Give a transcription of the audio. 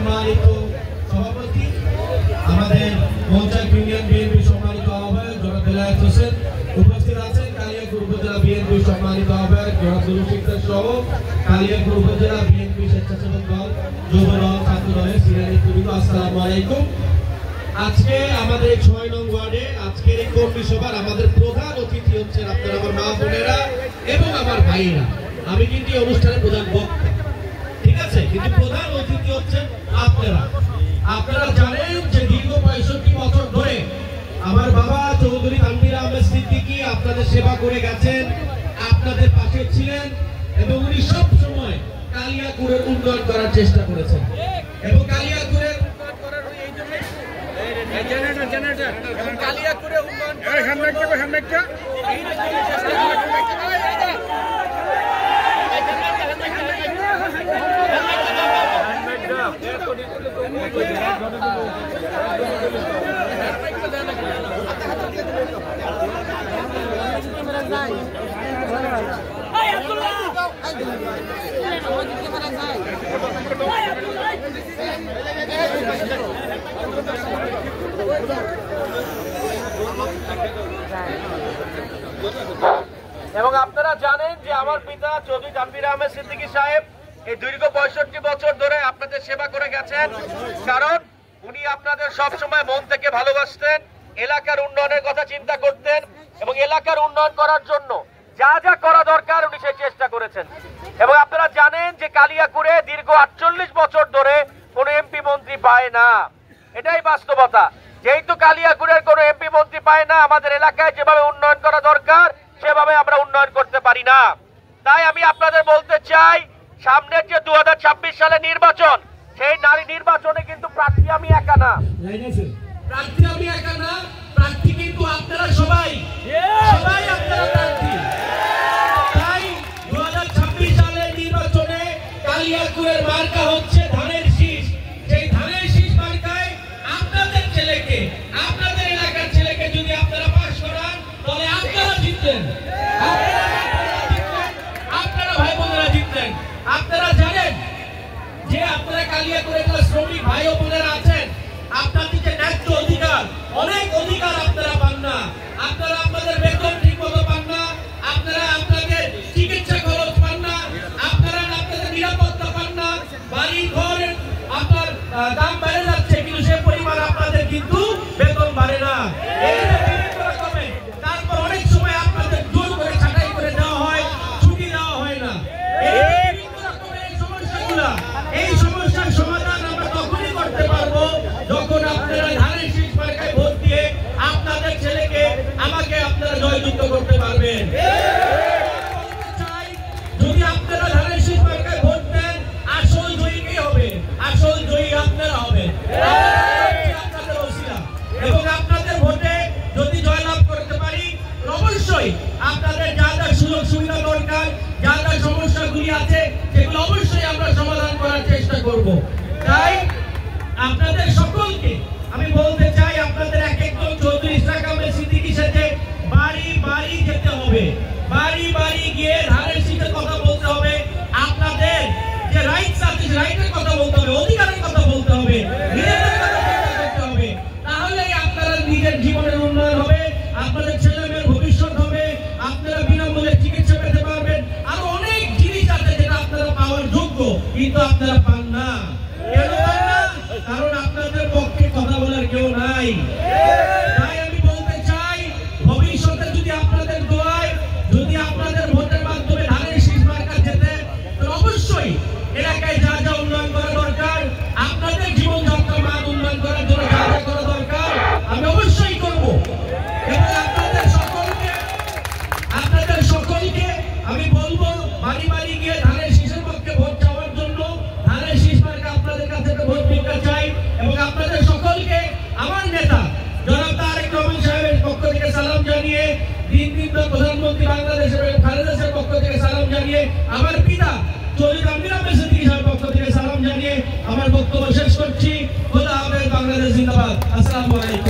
সম্মানিত সভাপতি, আমাদের পঞ্চায়েত ইউনিয়ন বিএনপি সম্মানিত আহ্বায়ক জনাব বেলায়েত হোসেন উপস্থিত আছেন, কালিয়াকৈর উপজেলা বিএনপি সম্মানিত আহ্বায়ক জনাব দুলু শিকদার সহ কালিয়াকৈর উপজেলা বিএনপি স্বেচ্ছাসেবক দল, যুব দল, ছাত্র দলের সিনিয়র নেতৃবৃন্দ, আসসালামু আলাইকুম। আজকে আমাদের ৬ নং ওয়ার্ডে আজকের এই কর্মী সভার আমাদের প্রধান অতিথি হচ্ছেন আপনারা আমার মা বোনেরা এবং আমার ভাইয়েরা। আমি কিন্তু এই অনুষ্ঠানের প্রধান বক্তা, ঠিক আছে, কিন্তু প্রধান অতিথি হচ্ছেন আপনারা। আপনারা জানেন যে দীর্ঘ ৬৫ বছর ধরে আমার বাবা চৌধুরী তানভীর আহমেদ সিদ্দিকী আপনাদের সেবা করে গেছেন, আপনাদের পাশে ছিলেন এবং উনি সব সময় কালিয়াকৈরের উন্নয়ন করার চেষ্টা করেছেন এবং কালিয়াকৈরের এবং আপনারা জানেন যে আমার পিতা চৌধুরী তানভীর আহমেদ সিদ্দিকী সাহেব এই দীর্ঘ ৬৫ বছর ধরে আপনাদের সেবা করে গেছেন, কারণ উনি আপনাদের সব সময় মন থেকে ভালোবাসতেন, এলাকার উন্নয়নের কথা চিন্তা করতেন এবং এলাকার উন্নয়ন করার জন্য যা যা করা দরকার উনি সেই চেষ্টা করেছেন। এবং আপনারা জানেন যে কালিয়াকৈরে দীর্ঘ ৪৮ বছর ধরে কোনো এমপি মন্ত্রী পায় না, এটাই বাস্তবতা। যেহেতু কালিয়াকৈরের কোনো এমপি মন্ত্রী পায় না, আমাদের এলাকায় যেভাবে উন্নয়ন করা দরকার সেভাবে আমরা উন্নয়ন করতে পারি না। তাই আমি আপনাদের বলতে চাই, সামনের যে ২০২৬ সালে নির্বাচন, সেই নারী নির্বাচনে কিন্তু প্রার্থী আমি একা না, প্রার্থী কিন্তু আপনারা সবাই আপনারা প্রার্থী। তাই ২০২৬ সালের নির্বাচনে কালিয়াকৈরের মার্কা হচ্ছে ধানের শীষ। সেই ধানের শীষ মার্কায় আপনাদের ছেলেকে, আপনাদের এলাকার ছেলেকে যদি আপনারা পাস করান তাহলে আপনারা জিতলেন, আপনারা ভাই বোনেরা জিতলেন। আপনারা জানেন যে আপনারা কালিয়াকৈরে শ্রমিক ভাই ও বোনেরা আছেন, আপনাদের যে ন্যায্য অধিকার, অনেক অধিকার আপনারা পান না। আপনারা আপনাদের বেতন ঠিক মতো পান না, আপনারা আপনাদের চিকিৎসা খরচ পান না, আপনারা আপনাদের নিরাপত্তা পান না, বাড়ি ঘরের আপনার দাম বেড়ে যাচ্ছে কিন্তু সে পরিমাণ আপনাদের কিন্তু বেতন বাড়ে না। তারপর অনেক সময় আপনাদের জোর করে ছাঁটাই করে দেওয়া হয়, ছুটি দেওয়া হয় না। এই সমস্যার সমাধান আমরা তখনই করতে পারবো যখন আপনারা ধানের শীষ মার্কায় ভোট দিয়ে আপনাদের ছেলেকে, আমাকে আপনারা জয়যুক্ত করতে পারবেন। যদি আপনারা ধানের শীষ মার্কায় ভোট দেন, আসল জয়ী কে হবে? আসল জয়ী আপনারা হবেন, আপনাদের ওসিলা। এবং আপনাদের ভোটে যদি জয়লাভ করতে পারি, অবশ্যই আপনাদের যা যা সুযোগ সুবিধা দরকার, যা যা সমস্যাগুলি আছে, সেগুলো অবশ্যই আমরা সমাধান করার চেষ্টা করব। তাই আপনাদের সকলকে আমি বলতে চাই, আপনাদের এক একজন চৌধুরী ইসহাক আহমেদ সিদ্দিকীর সাথে বাড়ি বাড়ি যেতে হবে, বাড়ি বাড়ি গিয়ে ধানের শীষের কথা বলতে হবে, আপনাদের যে রাইটস আছে সেই রাইটের কথা বলতে হবে, অধিকারের কথা বলতে হবে, নিজেদের কথা চিন্তা করতে হবে। তাহলেই আপনারা নিজের জীবনের উন্নয়ন হবে, আপনাদের ছেলে মেয়ের ভবিষ্যৎ হবে, আপনারা বিনামূল্যে চিকিৎসা পেতে পারবেন। আরো অনেক জিনিস আছে যেটা আপনারা পাওয়ার যোগ্য কিন্তু আপনারা পান না। কেন পান না? কারণ আপনাদের পক্ষে কথা বলার কেউ নাই। তাই আমি বলতে চাই, ভবিষ্যতে যদি আপনাদের দোয়ায়, যদি আপনাদের ভোটের মাধ্যমে ধানের শীষ মার্কা জেতে, তো অবশ্যই এলাকায় যা যা উন্নয়ন করা দরকার, আপনাদের জীবনযাত্রার মান উন্নয়ন করার জন্য যা যা করা দরকার আমি অবশ্যই করব। এবং আপনাদের সকলকে আমি বলবো বাড়ি বাড়ি গিয়ে ধানের শীষের পক্ষে ভোট চাওয়ার জন্য। ধানের শীষ মার্কা আপনাদের কাছে ভোট ভিক্ষা চাই। এবং আপনাদের সকলকে আমার নেতা জনাব তারেক রহমান সাহেবের পক্ষ থেকে সালাম জানিয়ে, দিনদিন প্রধানমন্ত্রী বাংলাদেশের খালেদা জিয়ার পক্ষ থেকে সালাম জানিয়ে, আমার পিতা চৌধুরী তানভীর আহমেদ সিদ্দিকী সাহেবের পক্ষ থেকে সালাম জানিয়ে আমার বক্তব্য শেষ করছি। খোদা হাফেজ, বাংলাদেশ জিন্দাবাদ। আসসালামু আলাইকুম।